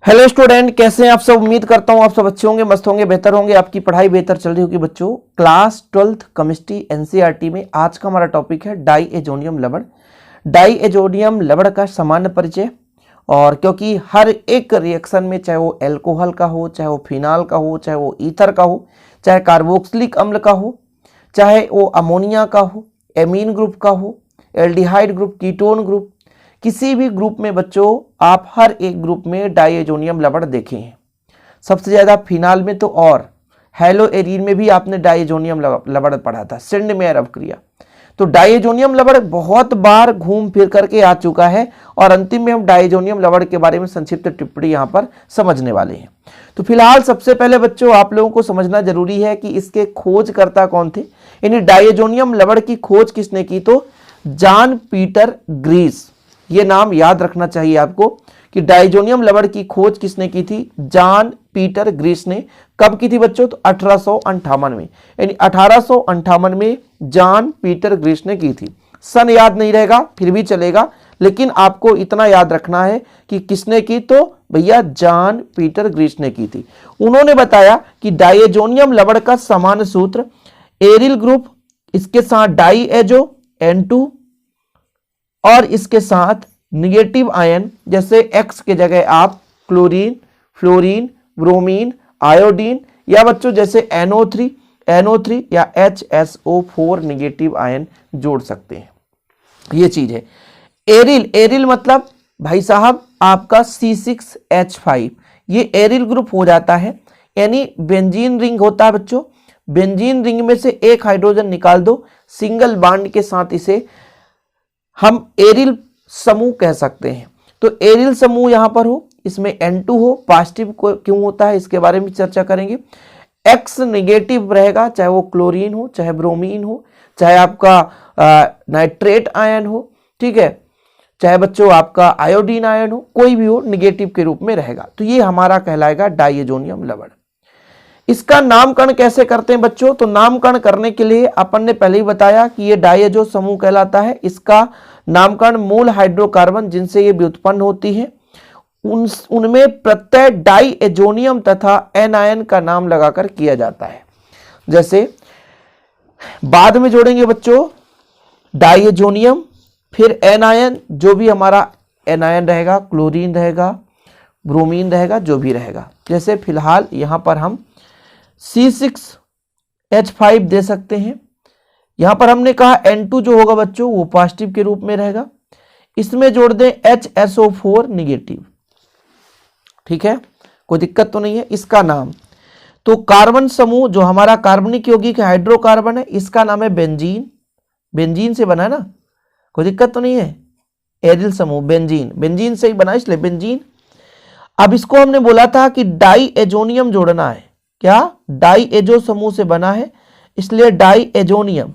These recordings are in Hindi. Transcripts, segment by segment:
हेलो स्टूडेंट, कैसे हैं आप सब। उम्मीद करता हूं आप सब अच्छे होंगे, मस्त होंगे, बेहतर होंगे, आपकी पढ़ाई बेहतर चल रही होगी। बच्चों, क्लास 12th केमिस्ट्री एनसीईआरटी में आज का हमारा टॉपिक है डाईएजोनियम लवण। डाईएजोनियम लवण का सामान्य परिचय। और क्योंकि हर एक रिएक्शन में, चाहे वो एल्कोहल का हो, चाहे वो फिनाल का हो, चाहे वो ईथर का हो, चाहे कार्बोक्सिलिक अम्ल का हो, चाहे वो अमोनिया का हो, एमीन ग्रुप का हो, एल्डिहाइड ग्रुप, कीटोन ग्रुप, किसी भी ग्रुप में बच्चों आप हर एक ग्रुप में डाईएजोनियम लवण देखे हैं। सबसे ज्यादा फिनाल में तो, और हेलोएरीन में भी आपने डाईएजोनियम लवण पढ़ा था, सिंडमेयर अपक्रिया। तो डाईएजोनियम लवण बहुत बार घूम फिर करके आ चुका है और अंतिम में हम डाईएजोनियम लवण के बारे में संक्षिप्त टिप्पणी यहां पर समझने वाले हैं। तो फिलहाल सबसे पहले बच्चों आप लोगों को समझना जरूरी है कि इसके खोजकर्ता कौन थे। यानी डाईएजोनियम लवण की खोज किसने की, तो जॉन पीटर ग्रीस। ये नाम याद रखना चाहिए आपको कि डाईएजोनियम लवण की खोज किसने की थी, जॉन पीटर ग्रीस ने। कब की थी बच्चों, तो 1858 में। यानी 1858 में जॉन पीटर ग्रीस ने की थी। सन याद नहीं रहेगा फिर भी चलेगा, लेकिन आपको इतना याद रखना है कि किसने की, तो भैया जॉन पीटर ग्रीस ने की थी। उन्होंने बताया कि डाईएजोनियम लवण का सामान्य सूत्र एरिल ग्रुप, इसके साथ डाईएजो N2 और इसके साथ निगेटिव आयन, जैसे X के जगह आप क्लोरीन, फ्लोरीन, ब्रोमीन, आयोडीन, या बच्चों जैसे NO3 या HSO4 निगेटिव आयन जोड़ सकते हैं। ये चीज है। एरिल मतलब भाई साहब आपका C6H5, ये एरिल ग्रुप हो जाता है। यानी बेंजीन रिंग होता है बच्चों, बेंजीन रिंग में से एक हाइड्रोजन निकाल दो, सिंगल बॉन्ड के साथ इसे हम एरिल समूह कह सकते हैं। तो एरिल समूह यहां पर हो, इसमें N2 हो, पॉजिटिव क्यों होता है इसके बारे में चर्चा करेंगे। X निगेटिव रहेगा, चाहे वो क्लोरीन हो, चाहे ब्रोमीन हो, चाहे आपका नाइट्रेट आयन हो, ठीक है, चाहे बच्चों आपका आयोडीन आयन हो, कोई भी हो, निगेटिव के रूप में रहेगा। तो ये हमारा कहलाएगा डाईएजोनियम लवण। इसका नामकरण कैसे करते हैं बच्चों, तो नामकरण करने के लिए अपन ने पहले ही बताया कि ये डाईएजो समूह कहलाता है। इसका नामकरण मूल हाइड्रोकार्बन जिनसे ये व्युत्पन्न होती है उनमें प्रत्यय डाईएजोनियम तथा एनायन का नाम लगाकर किया जाता है। जैसे बाद में जोड़ेंगे बच्चों डाईएजोनियम, फिर एनायन, जो भी हमारा एनायन रहेगा, क्लोरीन रहेगा, ब्रोमीन रहेगा, जो भी रहेगा। जैसे फिलहाल यहां पर हम C6H5 दे सकते हैं। यहां पर हमने कहा N2 जो होगा बच्चों वो पॉजिटिव के रूप में रहेगा, इसमें जोड़ दें HSO4 निगेटिव। ठीक है, कोई दिक्कत तो नहीं है। इसका नाम, तो कार्बन समूह जो हमारा कार्बनिक यौगिक हाइड्रोकार्बन है, इसका नाम है बेंजीन। बेंजीन से बना है ना, कोई दिक्कत तो नहीं है। एरिल समूह बेंजीन, बेंजीन से ही बना इसलिए बेंजीन। अब इसको हमने बोला था कि डाईएजोनियम जोड़ना है। क्या, डाईएजो समूह से बना है इसलिए डाईएजोनियम।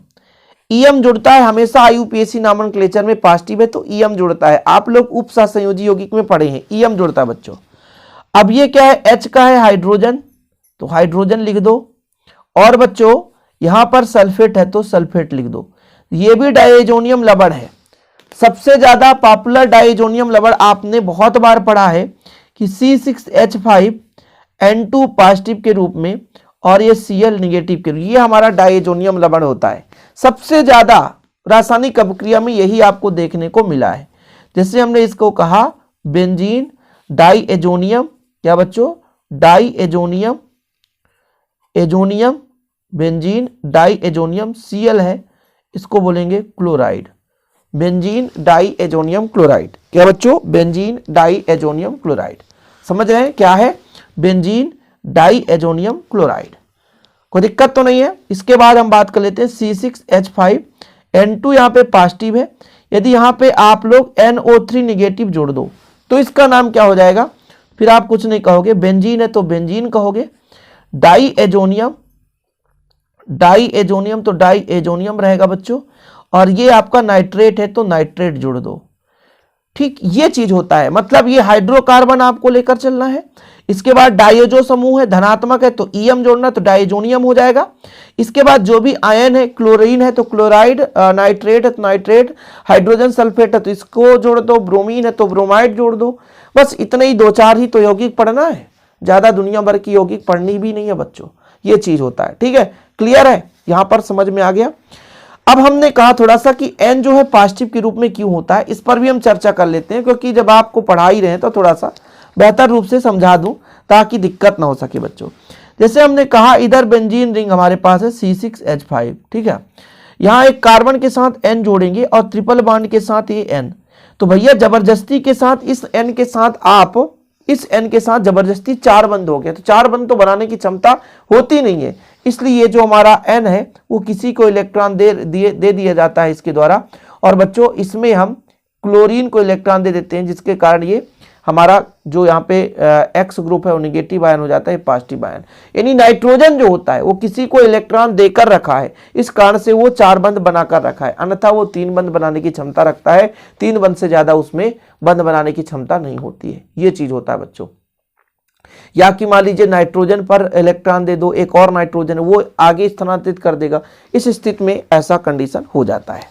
ईएम जुड़ता है हमेशा, आईयूपीएसी नॉमेनक्लेचर में पॉजिटिव है तो ईएम जुड़ता है। आप लोग उपसहसंयोजी यौगिक में पढ़े हैं, ईएम जुड़ता है बच्चों। अब ये क्या है, H का है हाइड्रोजन, तो हाइड्रोजन लिख दो। और बच्चों यहां पर सल्फेट है तो सल्फेट लिख दो। ये भी डाईएजोनियम लवण है। सबसे ज्यादा पॉपुलर डाईएजोनियम लवण आपने बहुत बार पढ़ा है कि C6H5 N2 पॉजिटिव के रूप में और ये Cl निगेटिव के रूप में, ये हमारा डाईएजोनियम लवण होता है। सबसे ज्यादा रासायनिक अपक्रिया में यही आपको देखने को मिला है। जैसे हमने इसको कहा बेंजीन डाईएजोनियम, क्या बच्चों, diazonium, azonium, benzene diazonium, Cl है, इसको बोलेंगे क्लोराइड। बेंजीन डाईएजोनियम क्लोराइड, क्या बच्चों, बेंजीन डाईएजोनियम क्लोराइड। समझ रहे हैं क्या है, बेंजीन डाईएजोनियम क्लोराइड। कोई दिक्कत तो नहीं है। इसके बाद हम बात कर लेते हैं C6H5 N2 यहां पे पॉजिटिव है। यदि यहां पे आप लोग NO3 निगेटिव जोड़ दो तो इसका नाम क्या हो जाएगा, फिर आप कुछ नहीं कहोगे, बेंजीन है तो बेंजीन कहोगे। डाईएजोनियम, डाईएजोनियम तो डाईएजोनियम रहेगा बच्चों। और ये आपका नाइट्रेट है तो नाइट्रेट जोड़ दो। ठीक, ये चीज होता है। मतलब ये हाइड्रोकार्बन आपको लेकर चलना है, इसके बाद डाइएजो समूह है, धनात्मक है तो ईएम जोड़ना तो डाइजोनियम हो जाएगा। इसके बाद जो भी आयन है, क्लोरीन है तो क्लोराइड, नाइट्रेट है तो नाइट्रेट, हाइड्रोजन सल्फेट है तो इसको जोड़ दो, ब्रोमीन है तो ब्रोमाइड जोड़ दो। बस इतने ही 2-4 ही तो यौगिक पढ़ना है, ज्यादा दुनिया भर की यौगिक पढ़नी भी नहीं है बच्चों, ये चीज होता है। ठीक है, क्लियर है, यहां पर समझ में आ गया। अब हमने कहा थोड़ा सा कि एन जो है पॉजिटिव के रूप में क्यों होता है, इस पर भी हम चर्चा कर लेते हैं, क्योंकि जब आपको पढ़ा ही रहे हैं तो थोड़ा सा बेहतर रूप से समझा दूं ताकि दिक्कत ना हो सके बच्चों। जैसे हमने कहा इधर बेंजीन रिंग हमारे पास है C6H5, ठीक है, यहां एक कार्बन के साथ N जोड़ेंगे और ट्रिपल बॉन्ड के साथ ये N, तो भैया जबरदस्ती के साथ इस N के साथ आप इस N के साथ जबरदस्ती 4 बंद हो गया, तो 4 बंद तो बनाने की क्षमता होती नहीं है, इसलिए ये जो हमारा N है वो किसी को इलेक्ट्रॉन दे दिया जाता है इसके द्वारा। और बच्चों इसमें हम क्लोरीन को इलेक्ट्रॉन दे देते हैं, जिसके कारण ये हमारा जो यहाँ पे एक्स ग्रुप है वो निगेटिव आयन हो जाता है, पॉजिटिव आयन। यानी नाइट्रोजन जो होता है वो किसी को इलेक्ट्रॉन देकर रखा है, इस कारण से वो 4 बंद बनाकर रखा है, अन्यथा वो 3 बंद बनाने की क्षमता रखता है, 3 बंद से ज्यादा उसमें बंद बनाने की क्षमता नहीं होती है, ये चीज होता है बच्चों। या कि मान लीजिए नाइट्रोजन पर इलेक्ट्रॉन दे दो, एक और नाइट्रोजन वो आगे स्थानांतरित कर देगा, इस स्थिति में ऐसा कंडीशन हो जाता है।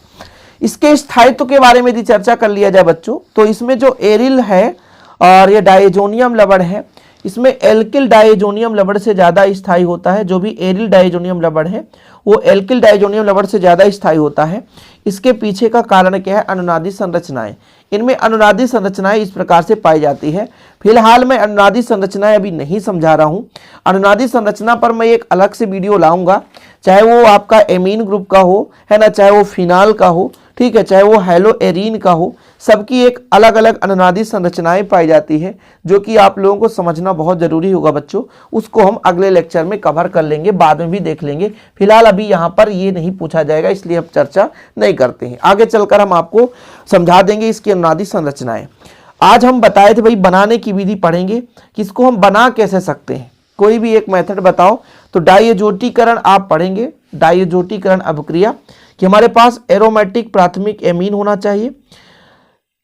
इसके स्थायित्व के बारे में यदि चर्चा कर लिया जाए बच्चों, तो इसमें जो एरिल है और ये डाइजोनियम लवण है, इसमें एल्किल डाइजोनियम लवण से ज्यादा स्थायी होता है। जो भी एरिल डाइजोनियम लवण है वो एल्किल डाइजोनियम लवण से ज्यादा स्थायी होता है। इसके पीछे का कारण क्या है, अनुनादी संरचनाएं। इनमें अनुनादी संरचनाएं इस प्रकार से पाई जाती है। फिलहाल मैं अनुनादी संरचनाएं अभी नहीं समझा रहा हूं, अनुनादी संरचना पर मैं एक अलग से वीडियो लाऊंगा, चाहे वो आपका एमीन ग्रुप का हो, है ना, चाहे वो फिनाल का हो, ठीक है, चाहे वो हेलो एरीन का हो, सबकी एक अलग अलग अनुनादी संरचनाएं पाई जाती है, जो कि आप लोगों को समझना बहुत जरूरी होगा बच्चों। उसको हम अगले लेक्चर में कवर कर लेंगे, बाद में भी देख लेंगे। फिलहाल अभी यहाँ पर ये नहीं पूछा जाएगा, इसलिए हम चर्चा नहीं करते हैं। आगे चलकर हम आपको समझा देंगे इसकी अनुनादी संरचनाएं। आज हम बताए थे भाई बनाने की विधि पढ़ेंगे कि इसको हम बना कैसे सकते हैं, कोई भी एक मेथड बताओ। तो डाइएजोटीकरण आप पढ़ेंगे, डाइएजोटीकरण अभिक्रिया, कि हमारे पास एरोमेटिक प्राथमिक एमीन होना चाहिए।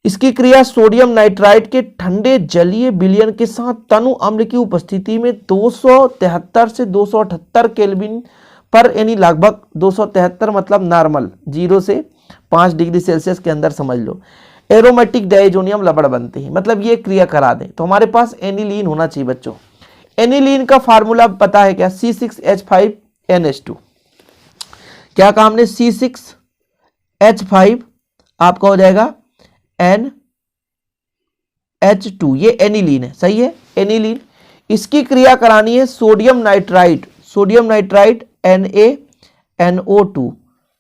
इसकी क्रिया सोडियम नाइट्राइट के ठंडे जलीय विलयन के साथ तनु अम्ल की उपस्थिति में 273 से 278 केल्विन पर, यानी लगभग 273 मतलब नॉर्मल 0 से 5 डिग्री सेल्सियस के अंदर समझ लो, एरोमेटिक डाइजोनियम लवण बनते हैं। मतलब ये क्रिया करा दें तो हमारे पास एनिलीन होना चाहिए बच्चों। एनिलीन का फार्मूला पता है क्या, C6H5NH2। क्या कहा हमने, C6H5 आपका हो जाएगा NH2, ये एनिलीन है, सही है, एनिलीन। इसकी क्रिया करानी है सोडियम नाइट्राइट NaNO2,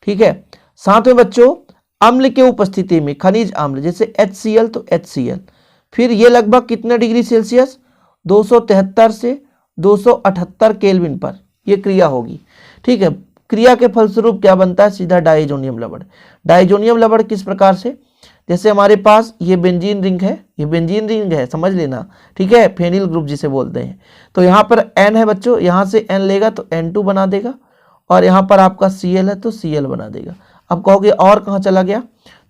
ठीक है। साथ में बच्चों अम्ल के उपस्थिति में खनिज अम्ल जैसे HCl तो HCl, फिर ये लगभग कितने डिग्री सेल्सियस, 273 से 278 केल्विन पर यह क्रिया होगी, ठीक है। क्रिया के फलस्वरूप क्या बनता है, सीधा डाइजोनियम लवण। डाइजोनियम लवण किस प्रकार से, जैसे हमारे पास ये बेंजीन रिंग है, ये बेंजीन रिंग है, समझ लेना, ठीक है, फेनिल ग्रुप जिसे बोलते हैं। तो यहाँ पर N है बच्चों, यहाँ से N लेगा तो N2 बना देगा, और यहाँ पर आपका Cl है तो Cl बना देगा। अब कहोगे और कहाँ चला गया,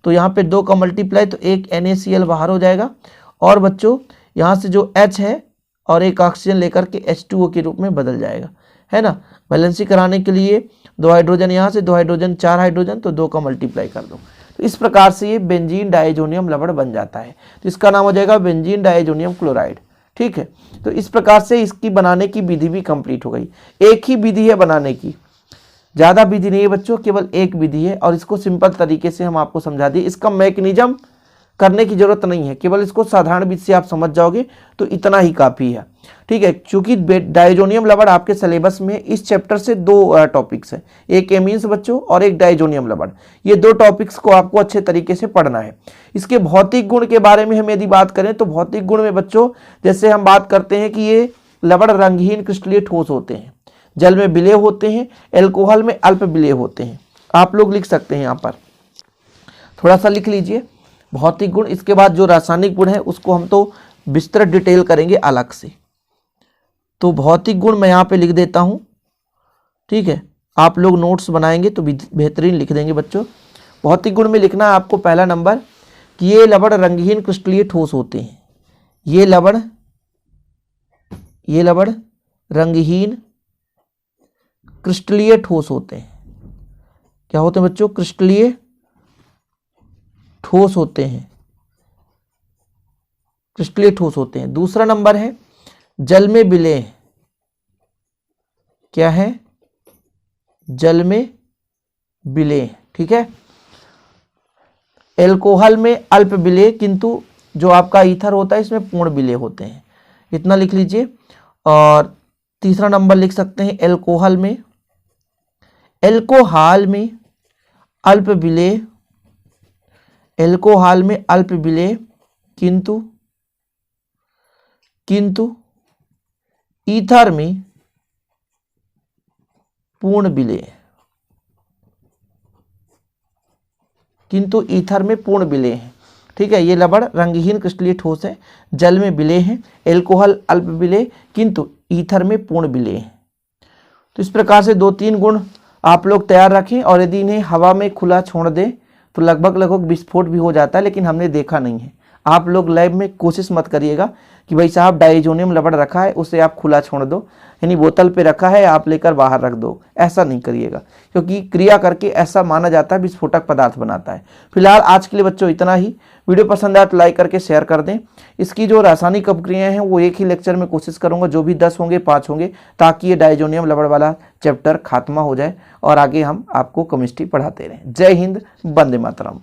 तो यहाँ पे 2 का मल्टीप्लाई तो एक NaCl बाहर हो जाएगा, और बच्चों यहाँ से जो H है और एक ऑक्सीजन लेकर के H2O के रूप में बदल जाएगा, है ना। बैलेंसी कराने के लिए 2 हाइड्रोजन यहाँ से, 2 हाइड्रोजन 4 हाइड्रोजन, तो 2 का मल्टीप्लाई कर दो, तो इस प्रकार से ये बेंजीन डाइजोनियम लवण बन जाता है। तो इसका नाम हो जाएगा बेंजीन डाइजोनियम क्लोराइड, ठीक है। तो इस प्रकार से इसकी बनाने की विधि भी कंप्लीट हो गई। एक ही विधि है बनाने की, ज्यादा विधि नहीं है बच्चों, केवल एक विधि है, और इसको सिंपल तरीके से हम आपको समझा दिए। इसका मैकेनिज्म करने की जरूरत नहीं है, केवल इसको साधारण विधि से आप समझ जाओगे तो इतना ही काफी है, ठीक है। क्योंकि डाइजोनियम लवण आपके सिलेबस में इस चैप्टर से 2 टॉपिक्स है, एक एमीन्स बच्चों और एक डाइजोनियम लवण। ये 2 टॉपिक्स को आपको अच्छे तरीके से पढ़ना है। इसके भौतिक गुण के बारे में हम यदि बात करें तो भौतिक गुण में बच्चों जैसे हम बात करते हैं कि ये लवण रंगहीन क्रिस्टलीय ठोस होते हैं, जल में विलेय होते हैं, एल्कोहल में अल्प विलेय होते हैं। आप लोग लिख सकते हैं, यहाँ पर थोड़ा सा लिख लीजिए भौतिक गुण। इसके बाद जो रासायनिक गुण है उसको हम तो विस्तृत डिटेल करेंगे अलग से। तो भौतिक गुण मैं यहाँ पे लिख देता हूँ, ठीक है। आप लोग नोट्स बनाएंगे तो बेहतरीन लिख देंगे बच्चों। भौतिक गुण में लिखना है आपको पहला नंबर कि ये लवण रंगहीन क्रिस्टलीय ठोस होते हैं, ये लवण ये लवण रंगहीन क्रिस्टलीय ठोस होते हैं। क्या होते हैं बच्चों? क्रिस्टलीय ठोस होते हैं, क्रिस्टलीय ठोस होते हैं। दूसरा नंबर है जल में विलेय। क्या है? जल में विलेय। ठीक है। एल्कोहल में अल्प विलेय, किंतु जो आपका ईथर होता है इसमें पूर्ण विलेय होते हैं। इतना लिख लीजिए। और तीसरा नंबर लिख सकते हैं एल्कोहल में अल्प विलेय, एल्कोहल में अल्प विलेय किंतु ईथर में पूर्ण विलेय, किंतु ईथर में पूर्ण विलेय है। ठीक है। ये लवण रंगहीन क्रिस्टलीय ठोस है, जल में विलेय है, एल्कोहल अल्प विलेय किंतु ईथर में पूर्ण विलेय है। तो इस प्रकार से 2-3 गुण आप लोग तैयार रखें, और यदि इन्हें हवा में खुला छोड़ दें तो लगभग विस्फोट भी हो जाता है, लेकिन हमने देखा नहीं है। आप लोग लैब में कोशिश मत करिएगा कि भाई साहब डाइजोनियम लवण रखा है उसे आप खुला छोड़ दो, यानी बोतल पे रखा है आप लेकर बाहर रख दो, ऐसा नहीं करिएगा, क्योंकि क्रिया करके ऐसा माना जाता है विस्फोटक पदार्थ बनाता है। फिलहाल आज के लिए बच्चों इतना ही। वीडियो पसंद आया तो लाइक करके शेयर कर दें। इसकी जो रासायनिक अपक्रियाएं हैं वो एक ही लेक्चर में कोशिश करूंगा, जो भी 10 होंगे 5 होंगे, ताकि ये डाइजोनियम लवण वाला चैप्टर खात्मा हो जाए और आगे हम आपको केमिस्ट्री पढ़ाते रहें। जय हिंद, वंदे मातरम।